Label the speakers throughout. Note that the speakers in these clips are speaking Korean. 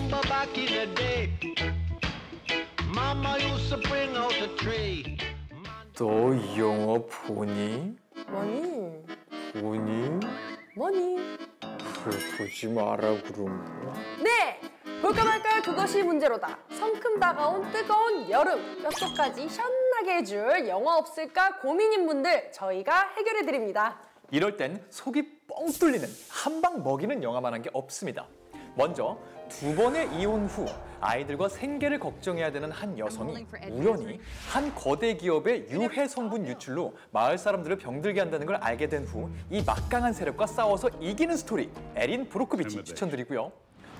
Speaker 1: remember back in the day, Mama used to bring out the tree.
Speaker 2: 너 이 영화 보니?
Speaker 3: 뭐니?
Speaker 2: 보니?
Speaker 3: 뭐니?
Speaker 2: 그래, 보지 마라 그럼.
Speaker 3: 네! 볼까 말까 그것이 문제로다. 성큼 다가온 뜨거운 여름, 뼛속까지 시원하게 해줄 영화 없을까 고민인 분들 저희가 해결해드립니다.
Speaker 2: 이럴 땐 속이 뻥 뚫리는 한방 먹이는 영화만한 게 없습니다. 먼저 2번의 이혼 후 아이들과 생계를 걱정해야 되는 한 여성이 우연히 한 거대 기업의 유해 성분 유출로 마을 사람들을 병들게 한다는 걸 알게 된 후 이 막강한 세력과 싸워서 이기는 스토리 에린 브로코비치 추천드리고요.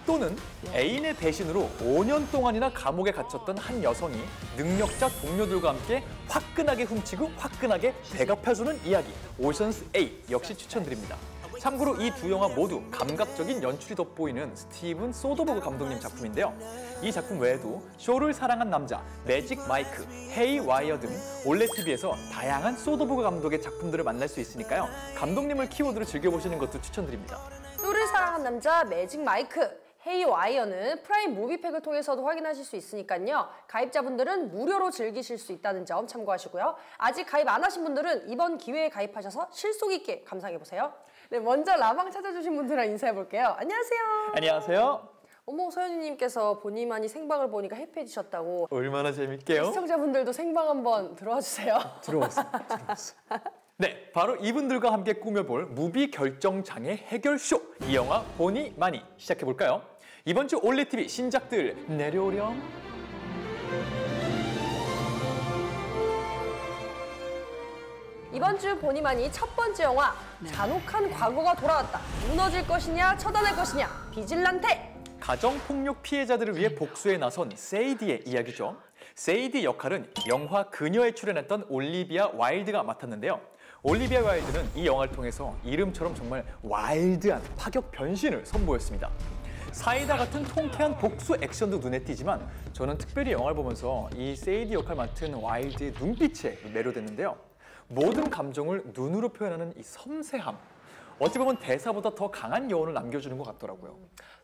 Speaker 2: 또는 애인의 배신으로 5년 동안이나 감옥에 갇혔던 한 여성이 능력자 동료들과 함께 화끈하게 훔치고 화끈하게 대갚아주는 이야기 오션스 8 역시 추천드립니다. 참고로 이 두 영화 모두 감각적인 연출이 돋보이는 스티븐 소더버그 감독님 작품인데요. 이 작품 외에도 쇼를 사랑한 남자, 매직 마이크, 헤이 와이어 등 올레 TV에서 다양한 소더버그 감독의 작품들을 만날 수 있으니까요. 감독님을 키워드로 즐겨보시는 것도 추천드립니다.
Speaker 3: 쇼를 사랑한 남자, 매직 마이크, 헤이 와이어는 프라임 무비팩을 통해서도 확인하실 수 있으니까요. 가입자분들은 무료로 즐기실 수 있다는 점 참고하시고요. 아직 가입 안 하신 분들은 이번 기회에 가입하셔서 실속 있게 감상해보세요. 네, 먼저 라방 찾아주신 분들랑 인사해볼게요. 안녕하세요.
Speaker 2: 안녕하세요.
Speaker 3: 어머, 서현주님께서 본인만이 생방을 보니까 해피해지셨다고.
Speaker 2: 얼마나 재밌게요?
Speaker 3: 시청자분들도 생방 한번 들어와 주세요.
Speaker 2: 들어왔어요. 네, 바로 이분들과 함께 꾸며볼 무비 결정장애 해결쇼! 이 영화 보니 마니 시작해볼까요? 이번 주 올레TV 신작들 내려오렴!
Speaker 3: 이번 주 보니 마니 첫 번째 영화 잔혹한 과거가 돌아왔다. 무너질 것이냐 처단할 것이냐 비질란테!
Speaker 2: 가정폭력 피해자들을 위해 복수에 나선 세이디의 이야기죠. 세이디 역할은 영화 그녀에 출연했던 올리비아 와일드가 맡았는데요. 올리비아 와일드는 이 영화를 통해서 이름처럼 정말 와일드한 파격 변신을 선보였습니다. 사이다 같은 통쾌한 복수 액션도 눈에 띄지만 저는 특별히 영화를 보면서 이 세이디 역할 맡은 와일드의 눈빛에 매료됐는데요. 모든 감정을 눈으로 표현하는 이 섬세함. 어찌 보면 대사보다 더 강한 여운을 남겨주는 것 같더라고요.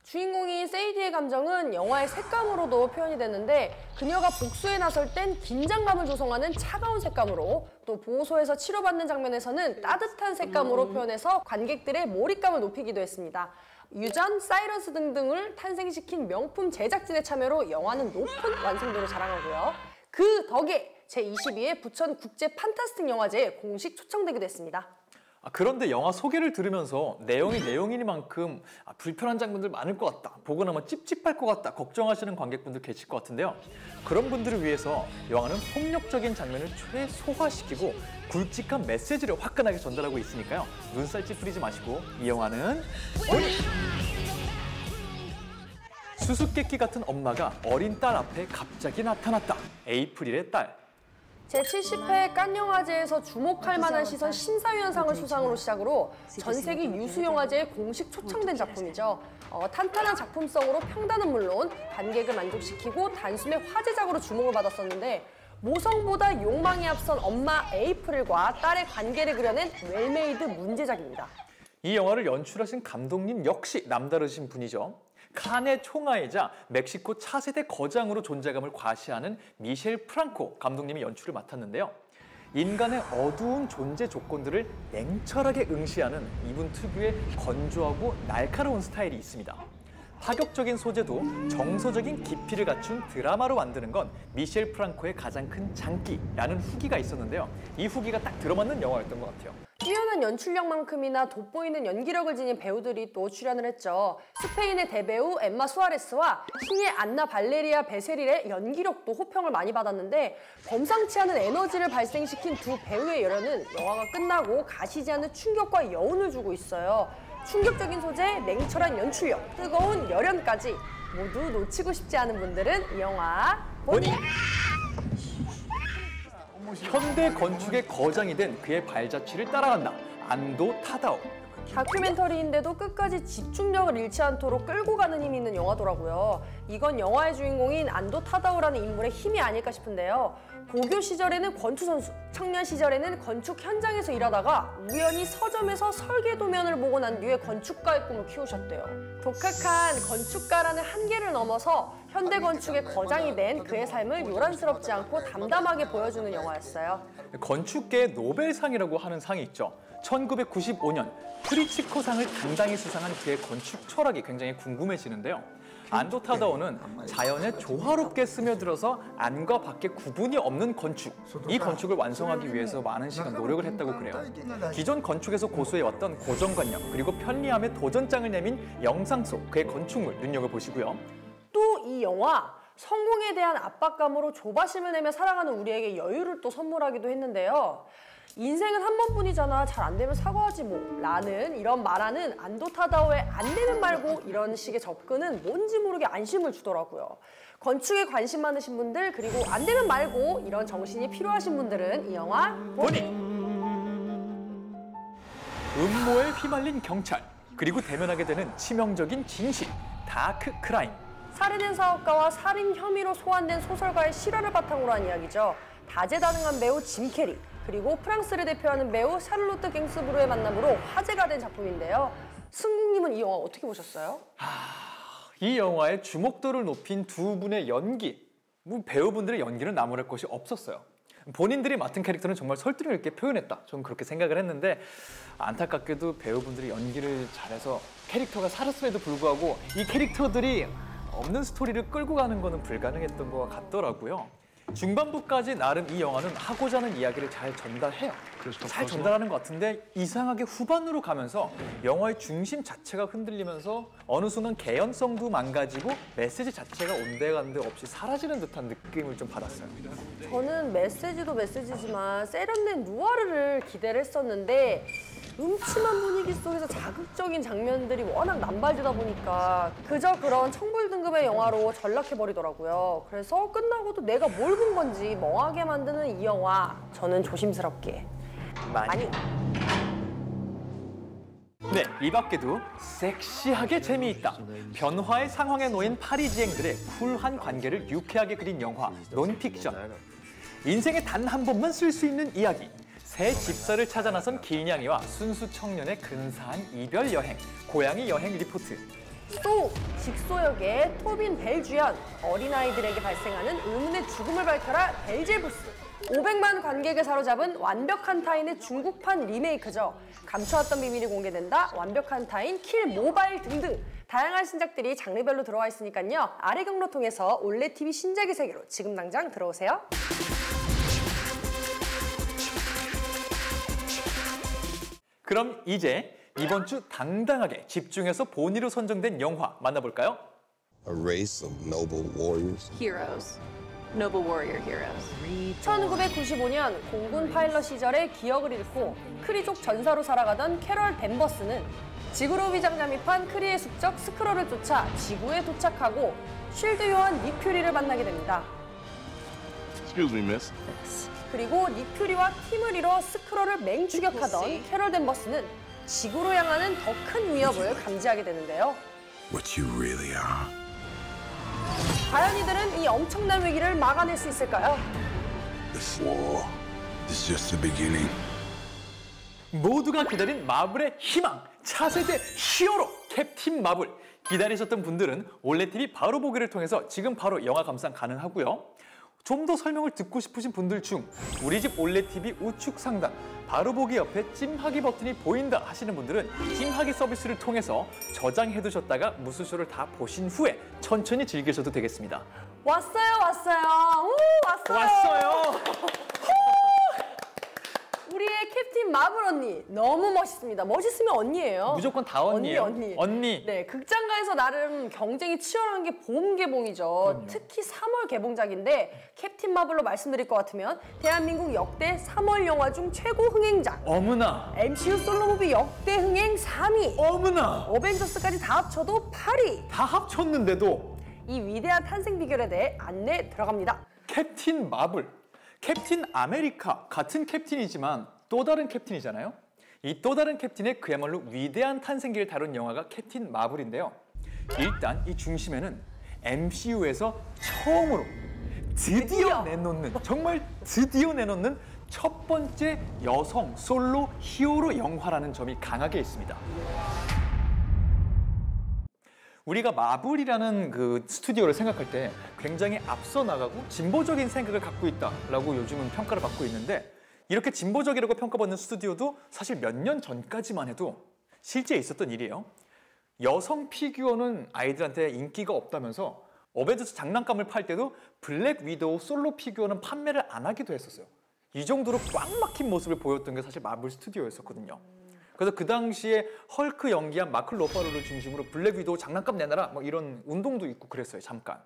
Speaker 3: 주인공인 세이디의 감정은 영화의 색감으로도 표현이 됐는데 그녀가 복수에 나설 땐 긴장감을 조성하는 차가운 색감으로 또 보호소에서 치료받는 장면에서는 따뜻한 색감으로 표현해서 관객들의 몰입감을 높이기도 했습니다. 유전, 사이러스 등등을 탄생시킨 명품 제작진의 참여로 영화는 높은 완성도를 자랑하고요. 그 덕에 제22회 부천 국제 판타스틱 영화제에 공식 초청되기도 했습니다.
Speaker 2: 그런데 영화 소개를 들으면서 내용이 내용이니만큼 불편한 장면들 많을 것 같다, 보고 나면 찝찝할 것 같다 걱정하시는 관객분들 계실 것 같은데요. 그런 분들을 위해서 영화는 폭력적인 장면을 최소화시키고 굵직한 메시지를 화끈하게 전달하고 있으니까요. 눈살 찌푸리지 마시고 이 영화는 보니! 수수께끼 같은 엄마가 어린 딸 앞에 갑자기 나타났다. 에이프릴의 딸.
Speaker 3: 제70회 깐영화제에서 주목할 만한 시선 심사위원상을 수상으로 시작으로 전 세계 유수영화제에 공식 초청된 작품이죠. 탄탄한 작품성으로 평단은 물론 관객을 만족시키고 단숨에 화제작으로 주목을 받았었는데 모성보다 욕망이 앞선 엄마 에이프릴과 딸의 관계를 그려낸 웰메이드 문제작입니다.
Speaker 2: 이 영화를 연출하신 감독님 역시 남다르신 분이죠. 칸의 총아이자 멕시코 차세대 거장으로 존재감을 과시하는 미셸 프랑코 감독님이 연출을 맡았는데요. 인간의 어두운 존재 조건들을 냉철하게 응시하는 이분 특유의 건조하고 날카로운 스타일이 있습니다. 파격적인 소재도 정서적인 깊이를 갖춘 드라마로 만드는 건 미셸 프랑코의 가장 큰 장기라는 후기가 있었는데요. 이 후기가 딱 들어맞는 영화였던 것 같아요.
Speaker 3: 뛰어난 연출력만큼이나 돋보이는 연기력을 지닌 배우들이 또 출연을 했죠. 스페인의 대배우 엠마 수아레스와 신의 안나 발레리아 베세릴의 연기력도 호평을 많이 받았는데 범상치 않은 에너지를 발생시킨 두 배우의 열연은 영화가 끝나고 가시지 않는 충격과 여운을 주고 있어요. 충격적인 소재, 냉철한 연출력, 뜨거운 열연까지 모두 놓치고 싶지 않은 분들은 이 영화 보니!
Speaker 2: 현대 건축의 거장이 된 그의 발자취를 따라간다. 안도 타다오.
Speaker 3: 다큐멘터리인데도 끝까지 집중력을 잃지 않도록 끌고 가는 힘이 있는 영화더라고요. 이건 영화의 주인공인 안도 타다오라는 인물의 힘이 아닐까 싶은데요. 고교 시절에는 권투 선수, 청년 시절에는 건축 현장에서 일하다가 우연히 서점에서 설계 도면을 보고 난 뒤에 건축가의 꿈을 키우셨대요. 독학한 건축가라는 한계를 넘어서 현대 건축의 거장이 된 그의 삶을 요란스럽지 않고 담담하게 보여주는 영화였어요.
Speaker 2: 건축계의 노벨상이라고 하는 상이 있죠. 1995년 프리츠커상을 당당히 수상한 그의 건축 철학이 굉장히 궁금해지는데요. 안도 타다오는 자연에 조화롭게 스며들어서 안과 밖에 구분이 없는 건축, 이 건축을 완성하기 위해서 많은 시간 노력을 했다고 그래요. 기존 건축에서 고수해왔던 고정관념 그리고 편리함에 도전장을 내민 영상 속 그의 건축물 눈여겨보시고요.
Speaker 3: 또 이 영화 성공에 대한 압박감으로 조바심을 내며 살아가는 우리에게 여유를 또 선물하기도 했는데요. 인생은 한 번뿐이잖아. 잘 안 되면 사과하지 뭐. 라는 이런 말하는 안도 타다오의 안 되면 말고 이런 식의 접근은 뭔지 모르게 안심을 주더라고요. 건축에 관심 많으신 분들 그리고 안 되면 말고 이런 정신이 필요하신 분들은 이 영화 보니!
Speaker 2: 음모에 휘말린 경찰, 그리고 대면하게 되는 치명적인 진실, 다크 크라임.
Speaker 3: 살해된 사업가와 살인 혐의로 소환된 소설가의 실화를 바탕으로 한 이야기죠. 다재다능한 배우 짐 캐리, 그리고 프랑스를 대표하는 배우 샤를로트 갱스부르의 만남으로 화제가 된 작품인데요. 승국님은 이 영화 어떻게 보셨어요?
Speaker 2: 이 영화의 주목도를 높인 두 분의 연기, 배우분들의 연기는 나무랄 것이 없었어요. 본인들이 맡은 캐릭터는 정말 설득력 있게 표현했다. 저는 그렇게 생각을 했는데 안타깝게도 배우분들이 연기를 잘해서 캐릭터가 살았음에도 불구하고 이 캐릭터들이 없는 스토리를 끌고 가는 거는 불가능했던 것 같더라고요. 중반부까지 나름 이 영화는 하고자 하는 이야기를 잘 전달해요. 잘 전달하는 것 같은데 이상하게 후반으로 가면서 영화의 중심 자체가 흔들리면서 어느 순간 개연성도 망가지고 메시지 자체가 온데간데 없이 사라지는 듯한 느낌을 좀 받았어요.
Speaker 3: 저는 메시지도 메시지지만 세련된 누아르를 기대를 했었는데 음침한 분위기 속에서 자극적인 장면들이 워낙 남발되다 보니까 그저 그런 청불 등급의 영화로 전락해버리더라고요. 그래서 끝나고도 내가 뭘 본 건지 멍하게 만드는 이 영화 저는 조심스럽게 많이.
Speaker 2: 네, 이 밖에도 섹시하게 재미있다. 변화의 상황에 놓인 파리지앵들의 쿨한 관계를 유쾌하게 그린 영화 논픽션. 인생에 단 한 번만 쓸 수 있는 이야기. 새 집사를 찾아 나선 길냥이와 순수 청년의 근사한 이별 여행. 고양이 여행 리포트.
Speaker 3: 또 직소역의 토빈 벨 주연, 어린아이들에게 발생하는 의문의 죽음을 밝혀라 벨제부스. 500만 관객을 사로잡은 완벽한 타인의 중국판 리메이크죠. 감춰왔던 비밀이 공개된다, 완벽한 타인, 킬 모바일 등등 다양한 신작들이 장르별로 들어와 있으니까요. 아래 경로 통해서 올레 TV 신작의 세계로 지금 당장 들어오세요.
Speaker 2: 그럼 이제 이번 주 당당하게 집중해서 본의로 선정된 영화 만나볼까요?
Speaker 4: A race of noble warriors.
Speaker 5: Heroes. Noble warrior heroes.
Speaker 3: 1995년 공군 파일럿 시절에 기억을 잃고 크리족 전사로 살아가던 캐럴 댄버스는 지구로 위장 잠입한 크리의 숙적 스크롤을 쫓아 지구에 도착하고 쉴드 요원 닉 퓨리를 만나게 됩니다.
Speaker 4: Excuse me, miss.
Speaker 3: 그리고 닉 퓨리와 팀을 이뤄 스크롤을 맹추격하던 캐럴 댄버스는 지구로 향하는 더 큰 위협을 감지하게 되는데요.
Speaker 4: What you really are.
Speaker 3: 과연 이들은 이 엄청난 위기를 막아낼 수 있을까요?
Speaker 4: This war is just the beginning.
Speaker 2: 모두가 기다린 마블의 희망, 차세대 히어로 캡틴 마블. 기다리셨던 분들은 올레TV 바로 보기를 통해서 지금 바로 영화 감상 가능하고요. 좀 더 설명을 듣고 싶으신 분들 중 우리 집 올레TV 우측 상단 바로 보기 옆에 찜하기 버튼이 보인다 하시는 분들은 찜하기 서비스를 통해서 저장해두셨다가 무수쇼를 다 보신 후에 천천히 즐기셔도 되겠습니다.
Speaker 3: 왔어요. 우, 왔어요. 우리의 캡틴 마블 언니 너무 멋있습니다. 멋있으면 언니예요.
Speaker 2: 무조건 다 언니예요. 언니.
Speaker 3: 네, 극장가에서 나름 경쟁이 치열한 게 봄 개봉이죠.
Speaker 2: 그럼요.
Speaker 3: 특히 3월 개봉작인데 캡틴 마블로 말씀드릴 것 같으면 대한민국 역대 3월 영화 중 최고 흥행작.
Speaker 2: 어머나.
Speaker 3: MCU 솔로무비 역대 흥행 3위.
Speaker 2: 어머나.
Speaker 3: 어벤져스까지 다 합쳐도 8위.
Speaker 2: 다 합쳤는데도
Speaker 3: 이 위대한 탄생 비결에 대해 안내 들어갑니다.
Speaker 2: 캡틴 마블, 캡틴 아메리카 같은 캡틴이지만 또 다른 캡틴이잖아요. 이 또 다른 캡틴의 그야말로 위대한 탄생기를 다룬 영화가 캡틴 마블인데요. 일단 이 중심에는 MCU에서 처음으로 드디어 내놓는, 정말 드디어 내놓는 첫 번째 여성 솔로 히어로 영화라는 점이 강하게 있습니다. 우리가 마블이라는 그 스튜디오를 생각할 때 굉장히 앞서 나가고 진보적인 생각을 갖고 있다라고 요즘은 평가를 받고 있는데, 이렇게 진보적이라고 평가받는 스튜디오도 사실 몇 년 전까지만 해도 실제 있었던 일이에요. 여성 피규어는 아이들한테 인기가 없다면서 어벤져스 장난감을 팔 때도 블랙 위도우 솔로 피규어는 판매를 안 하기도 했었어요. 이 정도로 꽉 막힌 모습을 보였던 게 사실 마블 스튜디오였었거든요. 그래서 그 당시에 헐크 연기한 마크 로파로를 중심으로 블랙 위도우 장난감 내놔라 뭐 이런 운동도 있고 그랬어요, 잠깐.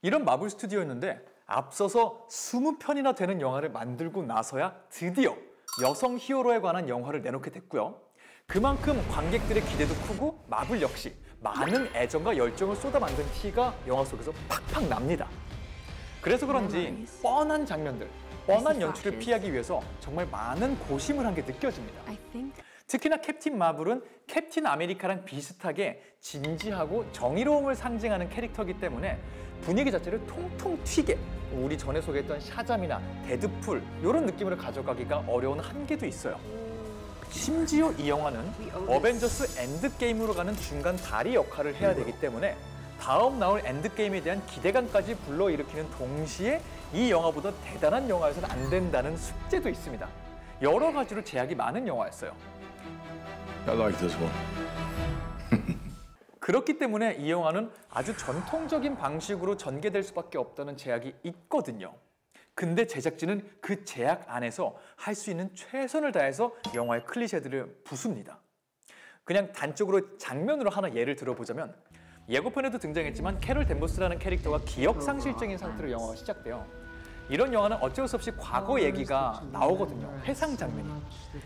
Speaker 2: 이런 마블 스튜디오였는데 앞서서 20편이나 되는 영화를 만들고 나서야 드디어 여성 히어로에 관한 영화를 내놓게 됐고요. 그만큼 관객들의 기대도 크고 마블 역시 많은 애정과 열정을 쏟아 만든 티가 영화 속에서 팍팍 납니다. 그래서 그런지 뻔한 장면들, 뻔한 연출을 피하기 위해서 정말 많은 고심을 한 게 느껴집니다. 특히나 캡틴 마블은 캡틴 아메리카랑 비슷하게 진지하고 정의로움을 상징하는 캐릭터이기 때문에 분위기 자체를 통통 튀게 우리 전에 소개했던 샤잠이나 데드풀 이런 느낌으로 가져가기가 어려운 한계도 있어요. 심지어 이 영화는 어벤져스 엔드게임으로 가는 중간 다리 역할을 해야 되기 때문에 다음 나올 엔드게임에 대한 기대감까지 불러일으키는 동시에 이 영화보다 대단한 영화여서는 안 된다는 숙제도 있습니다. 여러 가지로 제약이 많은 영화였어요.
Speaker 4: I like this one.
Speaker 2: 그렇기 때문에 이 영화는 아주 전통적인 방식으로 전개될 수밖에 없다는 제약이 있거든요. 근데 제작진은 그 제약 안에서 할 수 있는 최선을 다해서 영화의 클리셰들을 부숩니다. 그냥 단적으로 장면으로 하나 예를 들어보자면, 예고편에도 등장했지만 캐롤 댄버스라는 캐릭터가 기억상실증인 상태로 영화가 시작돼요. 이런 영화는 어쩔 수 없이 과거 얘기가 나오거든요. 회상 장면이.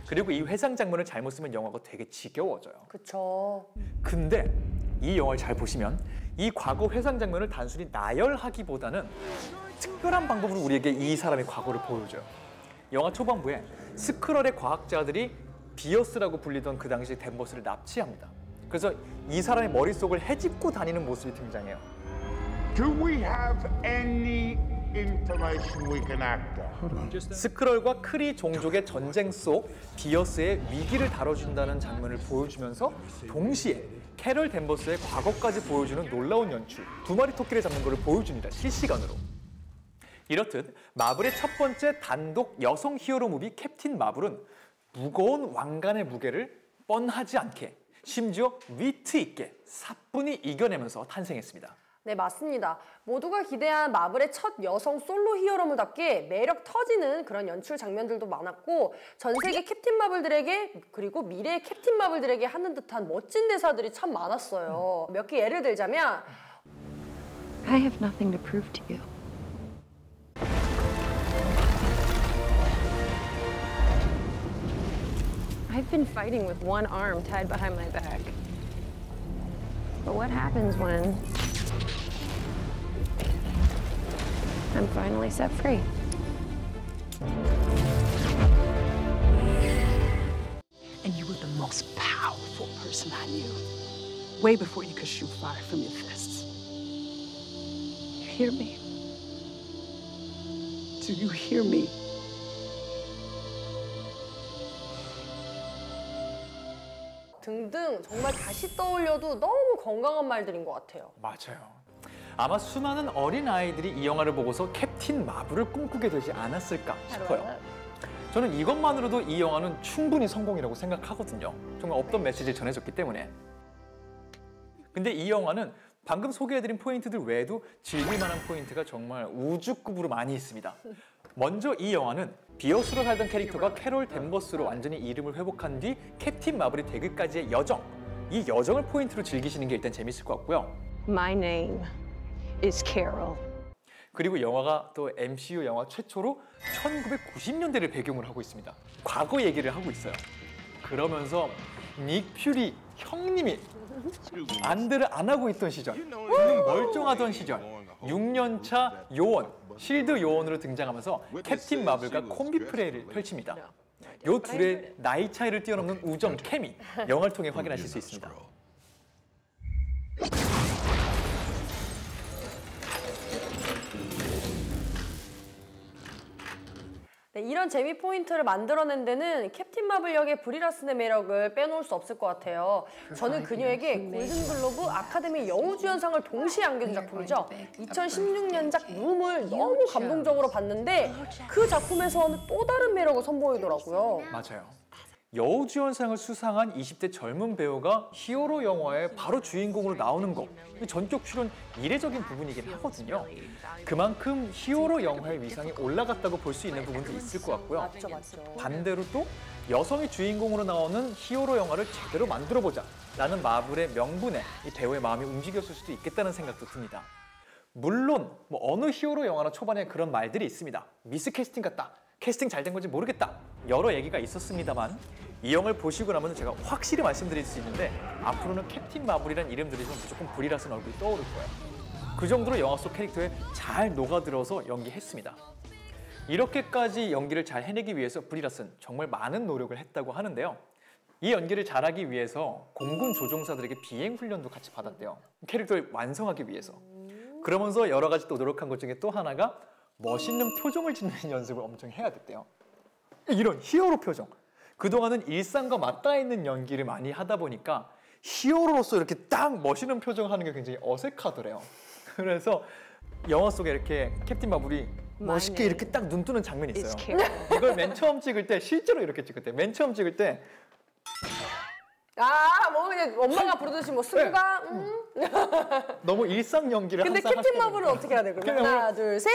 Speaker 2: 그리고 이 회상 장면을 잘못 쓰면 영화가 되게 지겨워져요.
Speaker 3: 그쵸.
Speaker 2: 근데 이 영화를 잘 보시면 이 과거 회상 장면을 단순히 나열하기보다는 특별한 방법으로 우리에게 이 사람의 과거를 보여줘요. 영화 초반부에 스크럴의 과학자들이 비어스라고 불리던 그 당시 댄버스를 납치합니다. 그래서 이 사람의 머릿속을 헤집고 다니는 모습이 등장해요.
Speaker 6: Do we have any information we can act on?
Speaker 2: 스크럴과 크리 종족의 전쟁 속 비어스의 위기를 다뤄준다는 장면을 보여주면서 동시에 캐럴 댄버스의 과거까지 보여주는 놀라운 연출, 두 마리 토끼를 잡는 것을 보여줍니다. 실시간으로. 이렇듯 마블의 첫 번째 단독 여성 히어로 무비 캡틴 마블은 무거운 왕관의 무게를 뻔하지 않게, 심지어 위트 있게 사뿐히 이겨내면서 탄생했습니다.
Speaker 3: 네, 맞습니다. 모두가 기대한 마블의 첫 여성 솔로 히어로물답게 매력 터지는 그런 연출 장면들도 많았고, 전 세계 캡틴 마블들에게 그리고 미래의 캡틴 마블들에게 하는 듯한 멋진 대사들이 참 많았어요. 몇 개 예를 들자면
Speaker 5: I have nothing to prove to you. I've been fighting with one arm tied behind my back. But what happens when I'm finally set free?
Speaker 7: And you were the most powerful person I knew. Way before you could shoot fire from your fists. You hear me? Do you hear me?
Speaker 3: 등등 정말 다시 떠올려도 너무 건강한 말들인 것 같아요.
Speaker 2: 맞아요. 아마 수많은 어린 아이들이 이 영화를 보고서 캡틴 마블을 꿈꾸게 되지 않았을까 싶어요. 저는 이것만으로도 이 영화는 충분히 성공이라고 생각하거든요. 정말 없던 메시지를 전해줬기 때문에. 근데 이 영화는 방금 소개해드린 포인트들 외에도 즐길 만한 포인트가 정말 우주급으로 많이 있습니다. 먼저 이 영화는 비어스로 살던 캐릭터가 캐롤 댄버스로 완전히 이름을 회복한 뒤 캡틴 마블이 되기까지의 여정, 이 여정을 포인트로 즐기시는 게 일단 재밌을 것 같고요.
Speaker 5: My name is Carol.
Speaker 2: 그리고 영화가 또 MCU 영화 최초로 1990년대를 배경으로 하고 있습니다. 과거 얘기를 하고 있어요. 그러면서 닉 퓨리 형님이 안대를 안 하고 있던 시절, 멀쩡하던 시절, 6년차 요원, 실드 요원으로 등장하면서 캡틴 마블과 콤비 플레이를 펼칩니다. 요 둘의 나이 차이를 뛰어넘는 우정, 케미, 영화를 통해 확인하실 수 있습니다.
Speaker 3: 네, 이런 재미 포인트를 만들어낸 데는 캡틴 마블 역의 브리 라슨의 매력을 빼놓을 수 없을 것 같아요. 저는 그녀에게 골든글로브, 아카데미 여우주연상을 동시에 안겨준 작품이죠. 2016년작 룸을 너무 감동적으로 봤는데 그 작품에서는 또 다른 매력을 선보이더라고요.
Speaker 2: 맞아요. 여우주연상을 수상한 20대 젊은 배우가 히어로 영화의 바로 주인공으로 나오는 거, 전격 출연 이례적인 부분이긴 하거든요. 그만큼 히어로 영화의 위상이 올라갔다고 볼 수 있는 부분도 있을 것 같고요.
Speaker 3: 맞죠, 맞죠.
Speaker 2: 반대로 또 여성이 주인공으로 나오는 히어로 영화를 제대로 만들어보자 라는 마블의 명분에 이 배우의 마음이 움직였을 수도 있겠다는 생각도 듭니다. 물론 어느 히어로 영화나 초반에 그런 말들이 있습니다. 미스캐스팅 같다. 캐스팅 잘 된 건지 모르겠다. 여러 얘기가 있었습니다만 이 영화를 보시고 나면 제가 확실히 말씀드릴 수 있는데 앞으로는 캡틴 마블이라는 이름 들으면 무조건 브리 라슨 얼굴이 떠오를 거예요. 그 정도로 영화 속 캐릭터에 잘 녹아들어서 연기했습니다. 이렇게까지 연기를 잘 해내기 위해서 브리 라슨 정말 많은 노력을 했다고 하는데요. 이 연기를 잘하기 위해서 공군 조종사들에게 비행 훈련도 같이 받았대요. 캐릭터를 완성하기 위해서. 그러면서 여러 가지 또 노력한 것 중에 또 하나가 멋있는 표정을 짓는 연습을 엄청 해야 됐대요. 이런 히어로 표정. 그동안은 일상과 맞닿아 있는 연기를 많이 하다 보니까 히어로로서 이렇게 딱 멋있는 표정을 하는 게 굉장히 어색하더래요. 그래서 영화 속에 이렇게 캡틴 마블이 멋있게 이렇게 딱 눈 뜨는 장면이 있어요. 이걸 맨 처음 찍을 때 실제로 이렇게 찍을 때 맨 처음 찍을 때
Speaker 3: 뭐 그냥 엄마가 부르듯이 뭐 승가
Speaker 2: 너무 일상 연기를
Speaker 3: 근데
Speaker 2: 항상
Speaker 3: 캡틴 마블은 어떻게 해야 돼? 그러면 하나, 둘, 셋.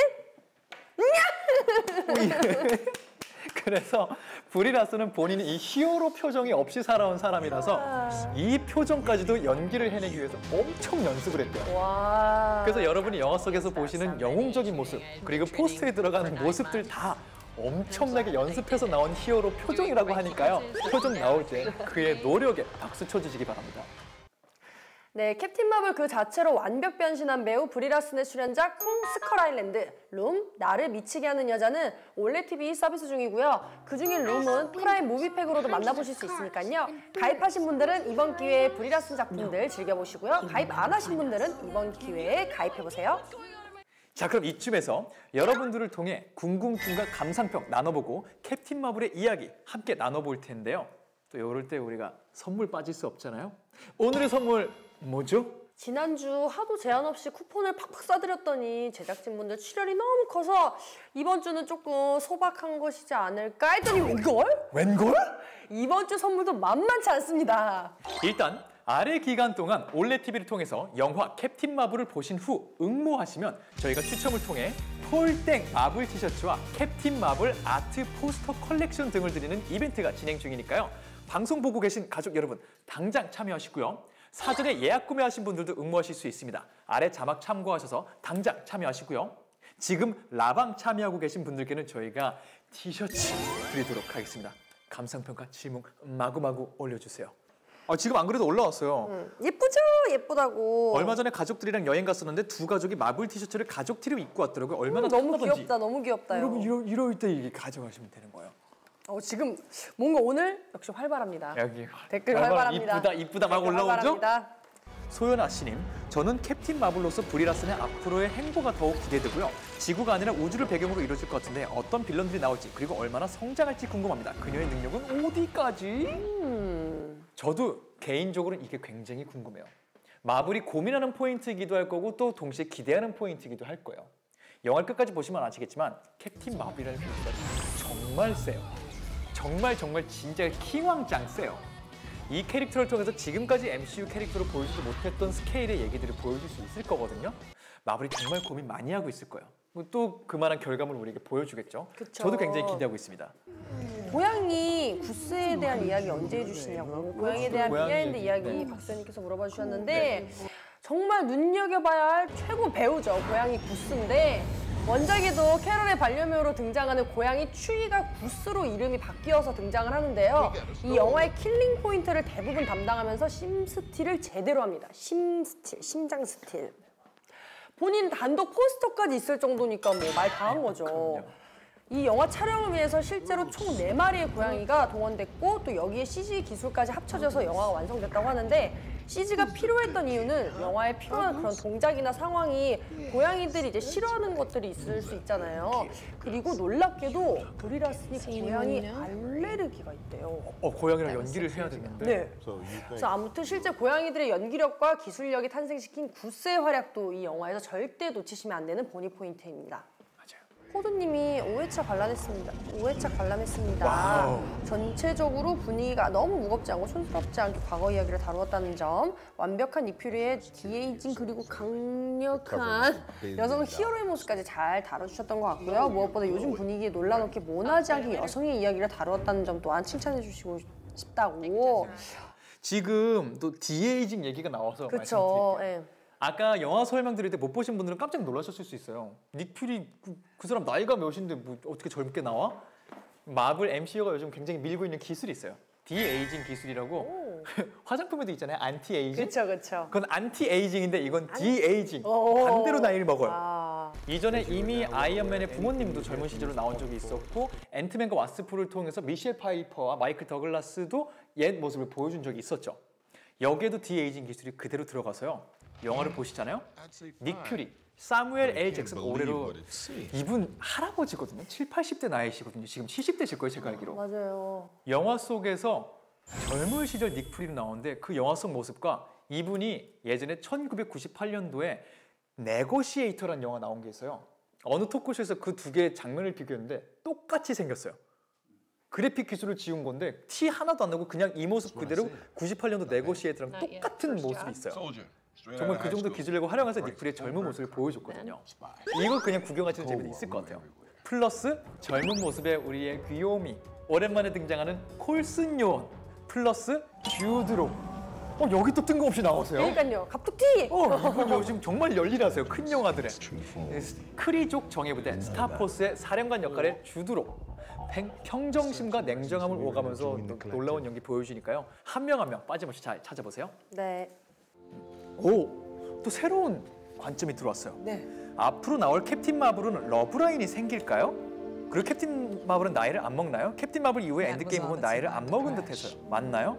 Speaker 2: 그래서 브리 라슨은 본인이 이 히어로 표정이 없이 살아온 사람이라서 이 표정까지도 연기를 해내기 위해서 엄청 연습을 했대요.
Speaker 3: 와.
Speaker 2: 그래서 여러분이 영화 속에서 보시는 영웅적인 모습 그리고 포스터에 들어가는 모습들 다 엄청나게 연습해서 나온 히어로 표정이라고 하니까요. 표정 나올 때 그의 노력에 박수 쳐주시기 바랍니다.
Speaker 3: 네, 캡틴 마블 그 자체로 완벽 변신한 배우 브리 라슨의 출연작 콩 스컬 아일랜드, 룸, 나를 미치게 하는 여자는 올레 TV 서비스 중이고요. 그중에 룸은 프라임 무비팩으로도 만나보실 수 있으니까요. 가입하신 분들은 이번 기회에 브리 라슨 작품들 즐겨보시고요. 가입 안 하신 분들은 이번 기회에 가입해보세요.
Speaker 2: 자, 그럼 이쯤에서 여러분들을 통해 궁금증과 감상평 나눠보고 캡틴 마블의 이야기 함께 나눠볼 텐데요. 또 이럴 때 우리가 선물 빠질 수 없잖아요. 오늘의 선물 뭐죠?
Speaker 3: 지난주 하도 제한 없이 쿠폰을 팍팍 쏴드렸더니 제작진분들 출혈이 너무 커서 이번 주는 조금 소박한 것이지 않을까 했더니 웬걸?
Speaker 2: 웬걸?
Speaker 3: 이번 주 선물도 만만치 않습니다.
Speaker 2: 일단 아래 기간 동안 올레 TV를 통해서 영화 캡틴 마블을 보신 후 응모하시면 저희가 추첨을 통해 폴땡 마블 티셔츠와 캡틴 마블 아트 포스터 컬렉션 등을 드리는 이벤트가 진행 중이니까요. 방송 보고 계신 가족 여러분 당장 참여하시고요. 사전에 예약 구매하신 분들도 응모하실 수 있습니다. 아래 자막 참고하셔서 당장 참여하시고요. 지금 라방 참여하고 계신 분들께는 저희가 티셔츠 드리도록 하겠습니다. 감상평가 질문 마구마구 올려주세요. 지금 안 그래도 올라왔어요.
Speaker 3: 예쁘죠? 예쁘다고.
Speaker 2: 얼마 전에 가족들이랑 여행 갔었는데 두 가족이 마블 티셔츠를 가족 티로 입고 왔더라고요. 얼마나
Speaker 3: 너무
Speaker 2: 탐나던지.
Speaker 3: 귀엽다. 너무 귀엽다요.
Speaker 2: 여러분 이럴 때 이게 가져가시면 되는 거예요.
Speaker 3: 지금 뭔가 오늘 역시 활발합니다.
Speaker 2: 여기
Speaker 3: 댓글 활발합니다.
Speaker 2: 이쁘다 막
Speaker 3: 댓글
Speaker 2: 올라오죠?
Speaker 3: 활발합니다.
Speaker 2: 소연아 씨님, 저는 캡틴 마블로서 브리 라슨의 앞으로의 행보가 더욱 기대되고요. 지구가 아니라 우주를 배경으로 이루어질 것 같은데 어떤 빌런들이 나올지 그리고 얼마나 성장할지 궁금합니다. 그녀의 능력은 어디까지? 저도 개인적으로는 이게 굉장히 궁금해요. 마블이 고민하는 포인트이기도 할 거고 또 동시에 기대하는 포인트이기도 할 거예요. 영화 끝까지 보시면 아시겠지만 캡틴 마블이라는 캐릭터가 정말 세요. 정말 진짜 킹왕짱 세요. 이 캐릭터를 통해서 지금까지 MCU 캐릭터로 보여주지 못했던 스케일의 얘기들을 보여줄 수 있을 거거든요. 마블이 정말 고민 많이 하고 있을 거예요. 또 그만한 결과물을 우리에게 보여주겠죠.
Speaker 3: 그쵸.
Speaker 2: 저도 굉장히 기대하고 있습니다.
Speaker 3: 고양이 구스에 대한 이야기 언제 해주시냐고. 고양이에 대한
Speaker 2: 고양이
Speaker 3: 비하인드
Speaker 2: 얘기.
Speaker 3: 이야기 박사님께서 물어봐 주셨는데 정말 눈여겨봐야 할 최고 배우죠. 고양이 구스인데 원작에도 캐럴의 반려묘로 등장하는 고양이 추이가 구스로 이름이 바뀌어서 등장을 하는데요. 이 영화의 킬링 포인트를 대부분 담당하면서 심스틸을 제대로 합니다. 심스틸, 심장 스틸. 본인 단독 포스터까지 있을 정도니까 뭐 말 다 한 거죠. 이 영화 촬영을 위해서 실제로 총 4마리의 고양이가 동원됐고 또 여기에 CG 기술까지 합쳐져서 영화가 완성됐다고 하는데 CG가 필요했던 이유는 영화에 필요한 그런 동작이나 상황이 고양이들이 이제 싫어하는 것들이 있을 수 있잖아요. 그리고 놀랍게도 고리라 스닉 고양이 알레르기가 있대요.
Speaker 2: 고양이랑 연기를 해야 되는데.
Speaker 3: 네. 그래서 아무튼 실제 고양이들의 연기력과 기술력이 탄생시킨 구스의 활약도 이 영화에서 절대 놓치시면 안 되는 보니 포인트입니다. 호두님이 5회차 관람했습니다.
Speaker 2: 와우.
Speaker 3: 전체적으로 분위기가 너무 무겁지 않고 촌스럽지 않게 과거 이야기를 다루었다는 점, 완벽한 니퓨리의 디에이징 그리고 강력한 여성 히어로의 모습까지 잘 다뤄주셨던 것 같고요. 무엇보다 요즘 분위기에 놀라놓게 모나지 않게 여성의 이야기를 다루었다는 점 또한 칭찬해 주시고 싶다고.
Speaker 2: 지금 또 디에이징 얘기가 나와서
Speaker 3: 그렇죠.
Speaker 2: 말씀드릴게요. 아까 영화 설명 드릴 때 못 보신 분들은 깜짝 놀라셨을 수 있어요. 닉 퓨리 그 사람 나이가 몇인데 뭐 어떻게 젊게 나와? 마블 MCU가 요즘 굉장히 밀고 있는 기술이 있어요. 디에이징 기술이라고. 화장품에도 있잖아요. 안티에이징.
Speaker 3: 그렇죠.
Speaker 2: 그건 안티에이징인데 이건 디에이징. 반대로 나이를 먹어요. 이전에 이미 아이언맨의 부모님도 젊은 시절로 나온 적이 있었고 앤트맨과 와스프를 통해서 미셸 파이퍼와 마이클 더글라스도 옛 모습을 보여준 적이 있었죠. 여기에도 디에이징 기술이 그대로 들어가서요. 영화를 보시잖아요. 닉 퓨리, 사무엘 L 잭슨 올해로 이분 할아버지거든요. 7, 80대 나이시거든요. 지금 70대실 거예요, 제가 알기로.
Speaker 3: 맞아요.
Speaker 2: 영화 속에서 젊은 시절 닉 퓨리로 나오는데 그 영화 속 모습과 이분이 예전에 1998년도에 네고시에이터라는 영화 나온 게 있어요. 어느 토크쇼에서 그 두 개의 장면을 비교했는데 똑같이 생겼어요. 그래픽 기술을 지운 건데 티 하나도 안 나고 그냥 이 모습 그대로 98년도 네고시에이터랑 똑같은 모습이 있어요. 정말 그 정도 기술력을 활용해서 닉 퓨리의 젊은 모습을 보여줬거든요. 이거 그냥 구경하시는 재미도 있을 것 같아요. 플러스 젊은 모습의 우리의 귀요미, 오랜만에 등장하는 콜슨 요원, 플러스 주드로. 여기 또 뜬금없이 나오세요.
Speaker 3: 그러니까요. 갑툭튀!
Speaker 2: 이분 요즘 정말 열일하세요. 큰 영화들에. 크리족 정예부대 스타포스의 사령관 역할의 주드로. 평정심과 냉정함을 오가면서 놀라운 연기 보여주니까요. 한 명 한 명 빠짐없이 잘 찾아보세요.
Speaker 3: 네.
Speaker 2: 또 새로운 관점이 들어왔어요.
Speaker 3: 네.
Speaker 2: 앞으로 나올 캡틴 마블은 러브라인이 생길까요? 그리고 캡틴 마블은 나이를 안 먹나요? 캡틴 마블 이후에 엔드게임 보면 나이를 안 먹은 듯해서요. 맞나요?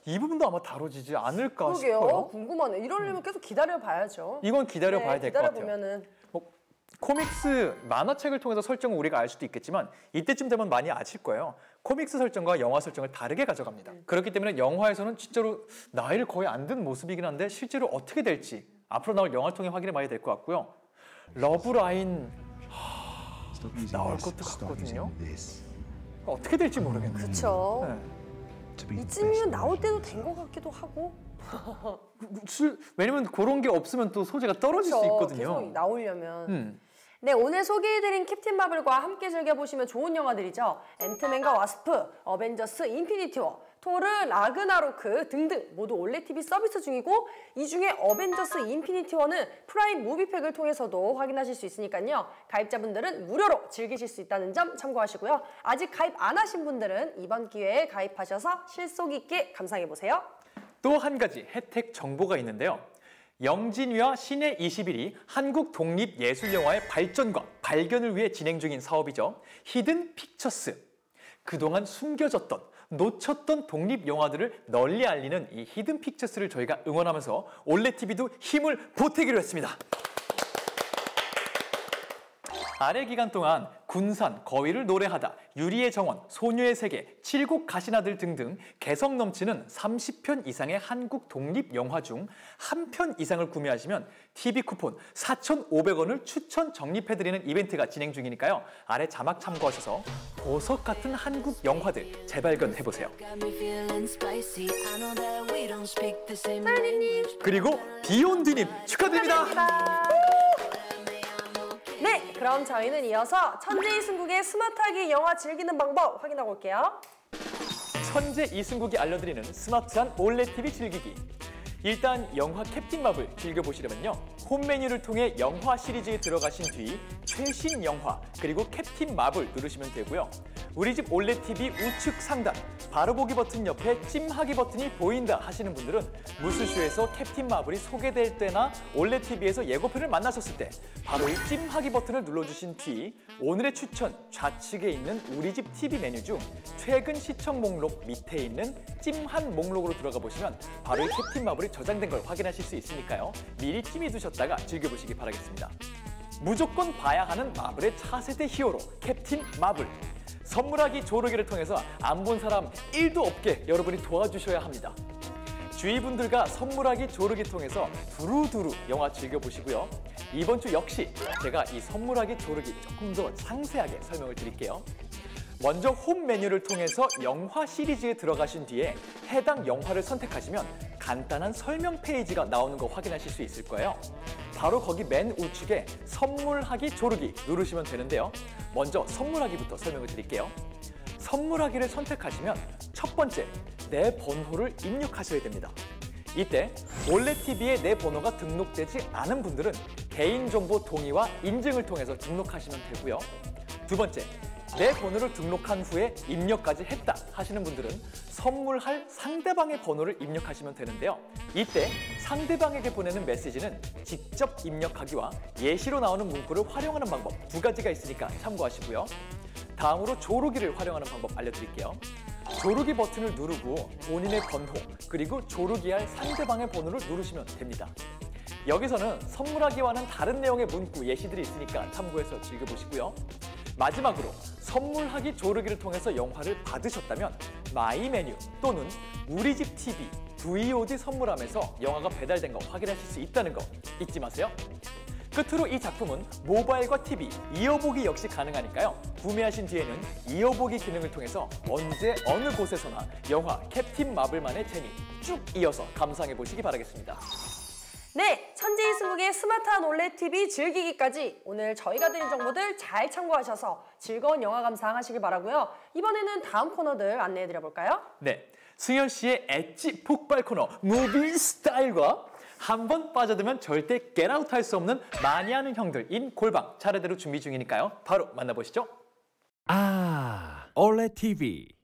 Speaker 2: 이 부분도 아마 다뤄지지 않을까
Speaker 3: 그러게요.
Speaker 2: 싶어요.
Speaker 3: 궁금하네. 이러려면 계속 기다려봐야죠.
Speaker 2: 이건 기다려봐야 될 것 같아요.
Speaker 3: 기다려보면은.
Speaker 2: 코믹스 만화책을 통해서 설정을 우리가 알 수도 있겠지만 이때쯤 되면 많이 아실 거예요. 코믹스 설정과 영화 설정을 다르게 가져갑니다. 그렇기 때문에 영화에서는 진짜로 나이를 거의 안 든 모습이긴 한데 실제로 어떻게 될지 앞으로 나올 영화를 통해 확인해 봐야 될 것 같고요. 러브라인 나올 것도 같거든요. 어떻게 될지 모르겠네요.
Speaker 3: 그렇죠.
Speaker 2: 네.
Speaker 3: 이쯤이면 나올 때도 된 것 같기도 하고.
Speaker 2: 왜냐면 그런 게 없으면 또 소재가 떨어질 수 있거든요.
Speaker 3: 계속 나오려면. 네, 오늘 소개해드린 캡틴 마블과 함께 즐겨보시면 좋은 영화들이죠. 앤트맨과 와스프, 어벤져스, 인피니티 워, 토르, 라그나로크 등등 모두 올레TV 서비스 중이고 이 중에 어벤져스 인피니티 워는 프라임 무비팩을 통해서도 확인하실 수 있으니까요. 가입자분들은 무료로 즐기실 수 있다는 점 참고하시고요. 아직 가입 안 하신 분들은 이번 기회에 가입하셔서 실속 있게 감상해보세요.
Speaker 2: 또 한 가지 혜택 정보가 있는데요. 영진위와 신의 21이 한국 독립예술영화의 발전과 발견을 위해 진행 중인 사업이죠. 히든 픽처스. 그동안 숨겨졌던, 놓쳤던 독립영화들을 널리 알리는 이 히든 픽처스를 저희가 응원하면서 올레TV도 힘을 보태기로 했습니다. 아래 기간 동안 군산, 거위를 노래하다, 유리의 정원, 소녀의 세계, 칠곡 가시나들 등등 개성 넘치는 30편 이상의 한국 독립영화 중 한 편 이상을 구매하시면 TV 쿠폰 4,500원을 추천 적립해드리는 이벤트가 진행 중이니까요. 아래 자막 참고하셔서 보석 같은 한국 영화들 재발견해보세요. 그리고 비욘드님 축하드립니다.
Speaker 3: 네, 그럼 저희는 이어서 천재 이승국의 스마트하게 영화 즐기는 방법 확인하고 올게요.
Speaker 2: 천재 이승국이 알려드리는 스마트한 올레TV 즐기기. 일단 영화 캡틴 마블 즐겨보시려면요. 홈 메뉴를 통해 영화 시리즈에 들어가신 뒤 최신 영화 그리고 캡틴 마블 누르시면 되고요. 우리 집 올레TV 우측 상단 바로 보기 버튼 옆에 찜하기 버튼이 보인다 하시는 분들은 무스쇼에서 캡틴 마블이 소개될 때나 올레 TV에서 예고편을 만나셨을 때 바로 이 찜하기 버튼을 눌러주신 뒤 오늘의 추천 좌측에 있는 우리집 TV 메뉴 중 최근 시청 목록 밑에 있는 찜한 목록으로 들어가 보시면 바로 이 캡틴 마블이 저장된 걸 확인하실 수 있으니까요. 미리 찜해 두셨다가 즐겨보시기 바라겠습니다. 무조건 봐야 하는 마블의 차세대 히어로 캡틴 마블. 선물하기 조르기를 통해서 안 본 사람 1도 없게 여러분이 도와주셔야 합니다. 주위 분들과 선물하기 조르기 통해서 두루두루 영화 즐겨보시고요. 이번 주 역시 제가 이 선물하기 조르기 조금 더 상세하게 설명을 드릴게요. 먼저 홈 메뉴를 통해서 영화 시리즈에 들어가신 뒤에 해당 영화를 선택하시면 간단한 설명 페이지가 나오는 거 확인하실 수 있을 거예요. 바로 거기 맨 우측에 선물하기 조르기 누르시면 되는데요. 먼저 선물하기부터 설명을 드릴게요. 선물하기를 선택하시면 첫 번째, 내 번호를 입력하셔야 됩니다. 이때 올레 TV에 내 번호가 등록되지 않은 분들은 개인정보 동의와 인증을 통해서 등록하시면 되고요. 두 번째, 내 번호를 등록한 후에 입력까지 했다 하시는 분들은 선물할 상대방의 번호를 입력하시면 되는데요. 이때 상대방에게 보내는 메시지는 직접 입력하기와 예시로 나오는 문구를 활용하는 방법 두 가지가 있으니까 참고하시고요. 다음으로 조르기를 활용하는 방법 알려드릴게요. 조르기 버튼을 누르고 본인의 번호 그리고 조르기할 상대방의 번호를 누르시면 됩니다. 여기서는 선물하기와는 다른 내용의 문구 예시들이 있으니까 참고해서 즐겨보시고요. 마지막으로 선물하기 조르기를 통해서 영화를 받으셨다면 마이 메뉴 또는 우리집 TV VOD 선물함에서 영화가 배달된 거 확인하실 수 있다는 거 잊지 마세요. 끝으로 이 작품은 모바일과 TV, 이어보기 역시 가능하니까요. 구매하신 뒤에는 이어보기 기능을 통해서 언제 어느 곳에서나 영화 캡틴 마블만의 재미 쭉 이어서 감상해 보시기 바라겠습니다.
Speaker 3: 네, 천지인 승국의 스마트한 올레 TV 즐기기까지 오늘 저희가 드린 정보들 잘 참고하셔서 즐거운 영화 감상하시길 바라고요. 이번에는 다음 코너들 안내해드려 볼까요?
Speaker 2: 네, 승현 씨의 엣지 폭발 코너 무비 스타일과 한 번 빠져들면 절대 겟아웃 할 수 없는 많이 하는 형들인 골방 차례대로 준비 중이니까요. 바로 만나보시죠.
Speaker 8: 올레 TV